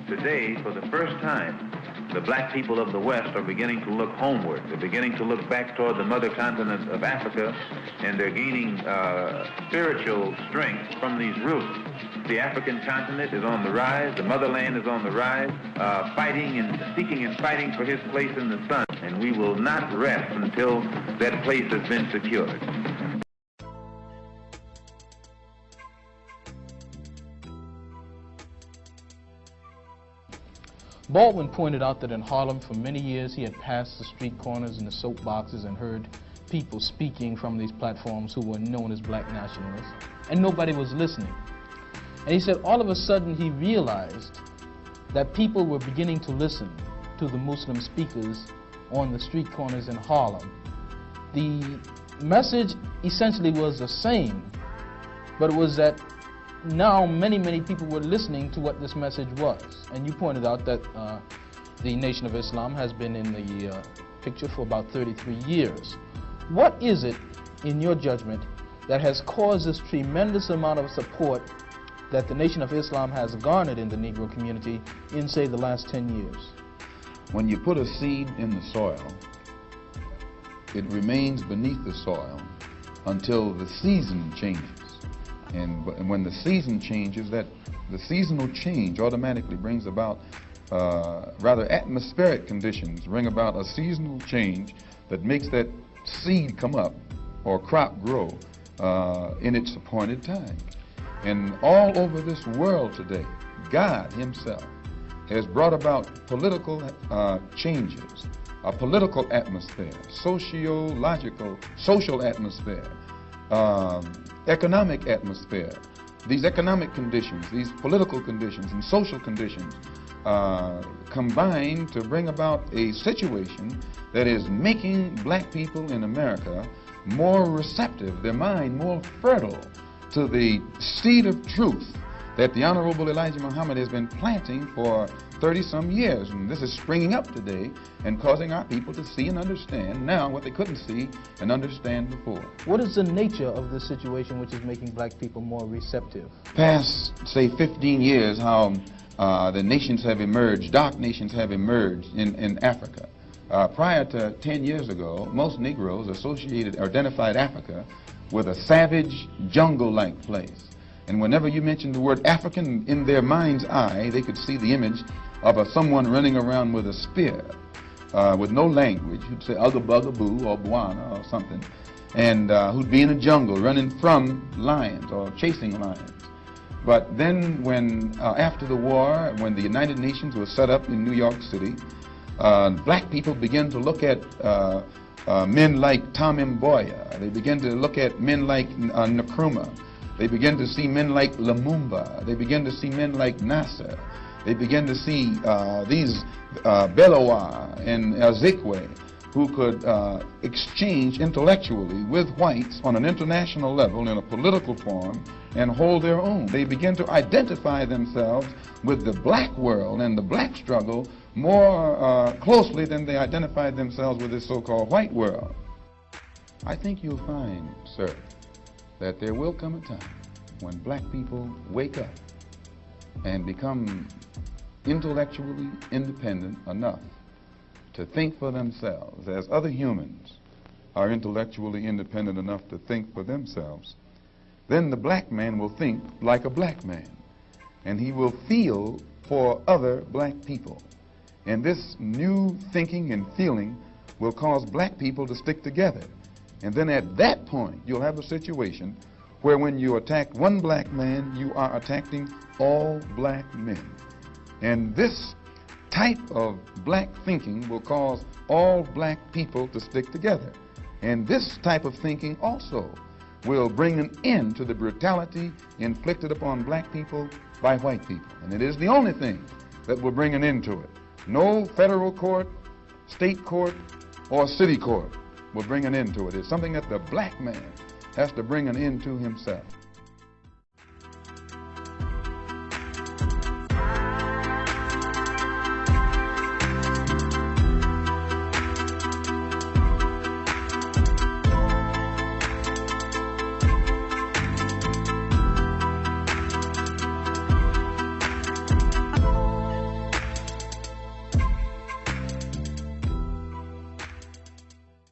Today, for the first time, the black people of the West are beginning to look homeward. They're beginning to look back toward the mother continent of Africa, and they're gaining spiritual strength from these roots. The African continent is on the rise. The motherland is on the rise, fighting and seeking and fighting for his place in the sun. And we will not rest until that place has been secured. Baldwin pointed out that in Harlem for many years he had passed the street corners and the soap boxes and heard people speaking from these platforms who were known as black nationalists, and nobody was listening. And he said all of a sudden he realized that people were beginning to listen to the Muslim speakers on the street corners in Harlem. The message essentially was the same, but it was that now many people were listening to what this message was. And you pointed out that the Nation of Islam has been in the picture for about 33 years. What is it, in your judgment, that has caused this tremendous amount of support that the Nation of Islam has garnered in the Negro community in, say, the last 10 years? When you put a seed in the soil, it remains beneath the soil until the season changes. And when the season changes, the seasonal change automatically brings about rather atmospheric conditions, bring about a seasonal change that makes that seed come up or crop grow in its appointed time. And all over this world today, God himself has brought about political changes, a political atmosphere, sociological, social atmosphere, economic atmosphere. These economic conditions, these political conditions and social conditions combine to bring about a situation that is making black people in America more receptive, their mind more fertile to the seed of truth that the Honorable Elijah Muhammad has been planting for 30-some years. And this is springing up today and causing our people to see and understand now what they couldn't see and understand before. What is the nature of this situation which is making black people more receptive? Past, say, 15 years, how the nations have emerged, dark nations have emerged in Africa. Prior to 10 years ago, most Negroes associated or identified Africa with a savage, jungle-like place. And whenever you mentioned the word African, in their mind's eye, they could see the image of someone running around with a spear, with no language, who'd say Ugga Bugga Boo or Bwana or something, and who'd be in a jungle running from lions or chasing lions. But then when, after the war, when the United Nations was set up in New York City, black people began to look at men like Tom Mboya. They began to look at men like Nkrumah. They began to see men like Lumumba. They began to see men like Nasser. They began to see these Belowa and Ezekwe, who could exchange intellectually with whites on an international level in a political forum and hold their own. They began to identify themselves with the black world and the black struggle more closely than they identified themselves with this so-called white world. I think you'll find, sir, that there will come a time when black people wake up and become intellectually independent enough to think for themselves, as other humans are intellectually independent enough to think for themselves. Then the black man will think like a black man, and he will feel for other black people. And this new thinking and feeling will cause black people to stick together. And then at that point, you'll have a situation where when you attack one black man, you are attacking all black men. And this type of black thinking will cause all black people to stick together. And this type of thinking also will bring an end to the brutality inflicted upon black people by white people. And it is the only thing that will bring an end to it. No federal court, state court, or city court will bring an end to it. It's something that the black man has to bring an end to himself.